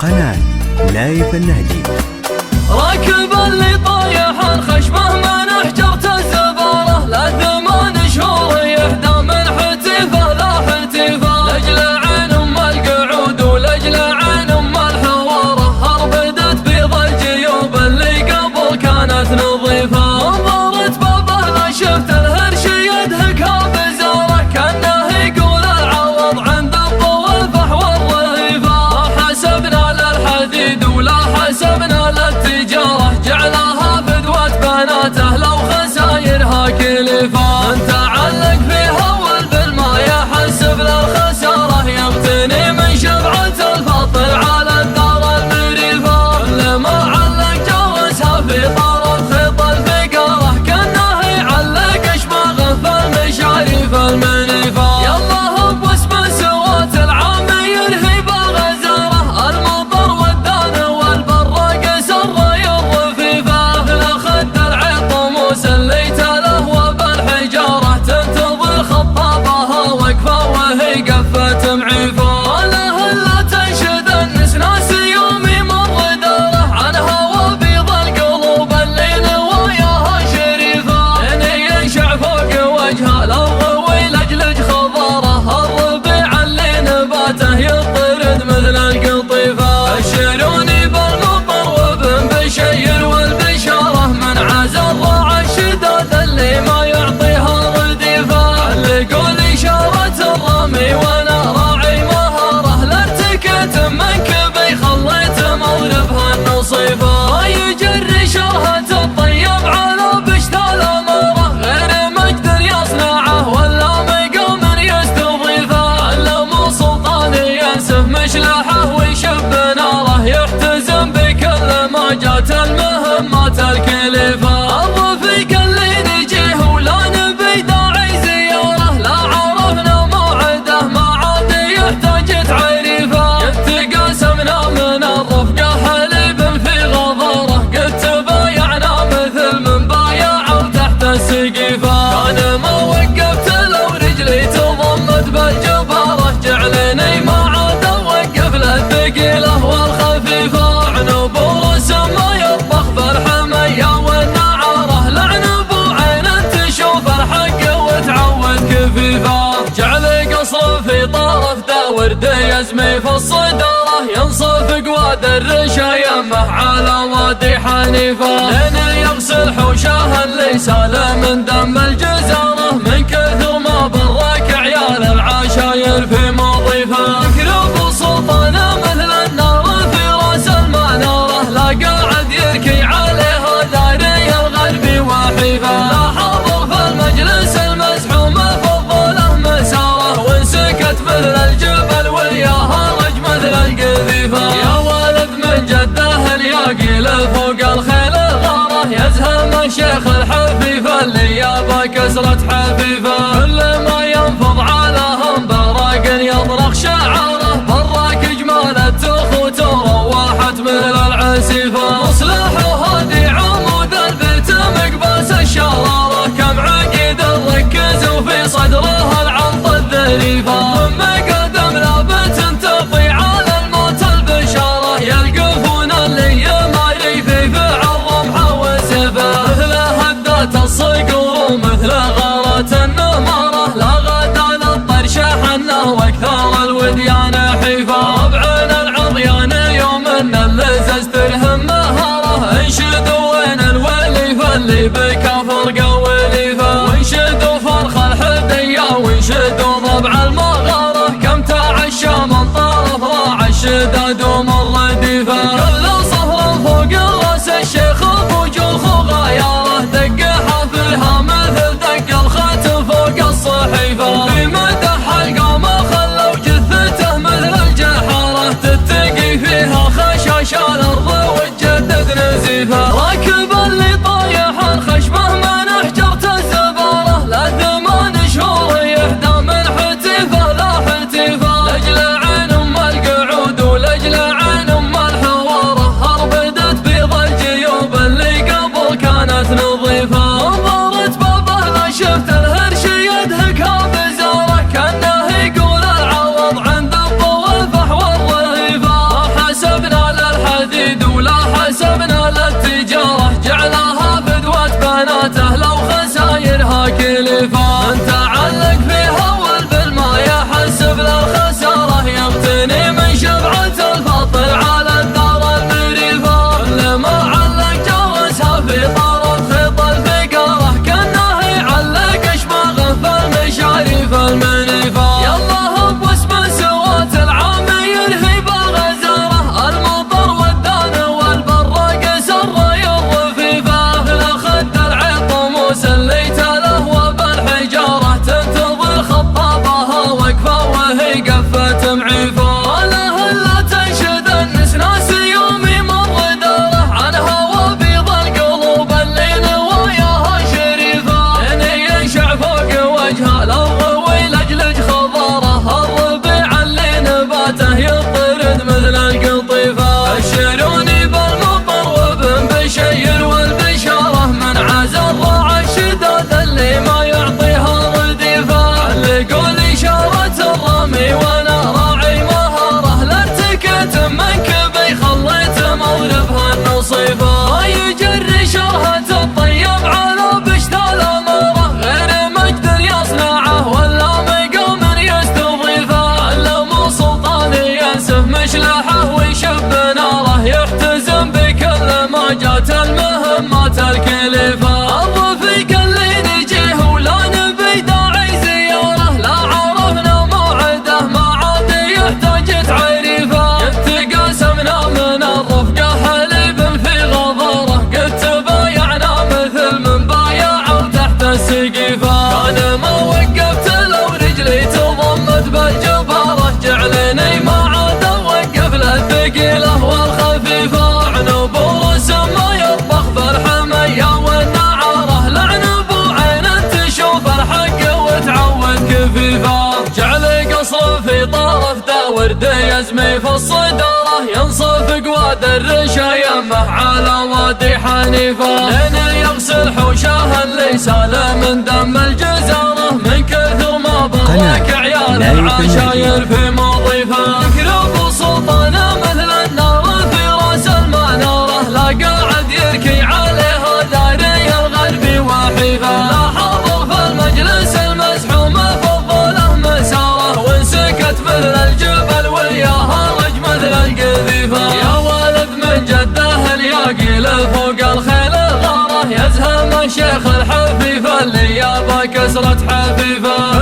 قناة لايف النهدي. راكب اللي طايح الخشبة من حجرة الزبارة، لا 8 شهور يهدى من حتيفة لا حتيفة، لاجل عين ام القعود ولاجل عين ام الحوارة، هربدت بيض الجيوب اللي قبل كانت نظيفة، انظرت بابه لا شفت الهرش يدهكها بزاره، كانه يقول العوض عند الطويفة والرهيفة، ما حسبنا للحديد ولا حسبنا للتجارة، جعلها فدوة بناته لو خسايرها كلفة، انت علق فيها والبالما يحسب للخسارة، يغتني من شبعة الفطر على الدار المريفة، كل ما علق جوزها في طرف خيط الفقارة، كانه يعلق اشباغه في المشاريف المنيفة، يلا هب واسم سوات العام يلهي بالغزارة، المطر والدان والبراق سري الرفيفة، مثل خد العطموس اللي تلهوى بالحجارة، تنتظر خطابها وقفة وهي قفة معيفة، وله الا تنشد النسناس يوم يمر داره، عنها وبيض القلوب اللي نواياها شريفة، لين ينشع فوق وجهها لو غوي لجلج خضاره، الربيع اللي نباته يطرد مثل القطيفة، بشروني بالمطر وابن بشير والبشارة، من عز الراعي الشداد اللي ما يعطيها رديفة، علقوا لي إشارة الرمي وانا راعي مهارة، لارتكيت من كبي خليت مولفها النصيفة، ما يجري شرهة الطيب على بشتى الأمارة، غير مجد يصنعه ولا مقام يستضيفه، علموا سلطان ينسف مشلحه ويشب ناره، يحتزم بكل ما جات المهمات الكلفة، الرفيق اللي نجيه ولا نبي داعي زيارة، لا عرفنا موعده ما عاد يحتاج تعريفه، قد تقاسمنا من الرفقة حليب في غضاره، قد تبايعنا مثل من بايع تحت السقيفة، كان ما وقفت لو رجلي تضمت بالجبارة، جعلني ما عاد اوقف للثقيلة والخفيفة، عنب ورسم ما يطبخ بالحمية والنعارة، لعنب وعين تشوف الحق وتعود كفيفة، جعل قصر في طرف ورد يزمي في الصدارة، ينصف قواد الرشا يمه على وادي حنيفة، لين يغسل حوشه اللي سال من دم الجزارة، من كثر ما برك عيال العشاير في مضيفة، يكرب سلطانه مثل النار في راس المنارة، لا قاعد يركي عليها داري الغربي وحيفة، لا حاضر في المجلس المزحوم فضله مساره، وانسكت مثل الجبل وياها رج مثل القذيفة، يا ولد من جده الياقي لفوق الخيل غاره، يزهم الشيخ الحفيفة اللي يابا كسرة حفيفة، كل ما ينفض علىهم براق يطرق شعاره، براك جمال التخوت روحت مثل العسيفة، مصلح وهادي عمود البيت مقباس الشرارة، كم عقيد الركز وفي صدرها العنط الذريفة، من مقدم لابت تطي على الموت البشارة، يلقفون اللي يماري في فعل رمحه وسيفه، مثل هدات الصقور ومثل غارة النمارة، لا غدا للطرش حنه واكثر الوديان حيفا، ربعنا العضيان يوم ان اللزز تلهم مهاره، انشدوا وين الوليفه اللي بكفر قوليفه، وانشدوا فرخ الحديه وانشدوا ضبع المغاره، كم تعشى من طرف راع الشداد ومر رديفه، كل صهر فوق راس الشيخ ابو جوخ وغياره، دق حفلها مثل دق الخاتم فوق الصحيفه، في مدح القوم خلوا جثته مثل الجحاره، تتقي فيها خشاش الارض وتجدد نزيفه، راكب اللي طايح الخشبه من حجرة الزبارة، لا 8 شهور يهدى من حتيفه اللي طارف دا ورد يزمي في الصدارة ينصف قواد الرشايمة على وادي حنيفة لين يغسل حوشه اللي سال من دم الجزارة من كثر ما برك عيال العشاير في مضيفة يكرب سلطانه مثل النار في راس المنارة لا قاعد يركي عليها داري الغربي وحيفة لا حاضر في المجلس المزحوم فضله مساره وانسكت مثل الجبل وياها رج مثل القذيفة يا ولد من جده الياقي لفوق الخيل غاره يزهم الشيخ الحفيفة اللي يابا كسرة حفيفة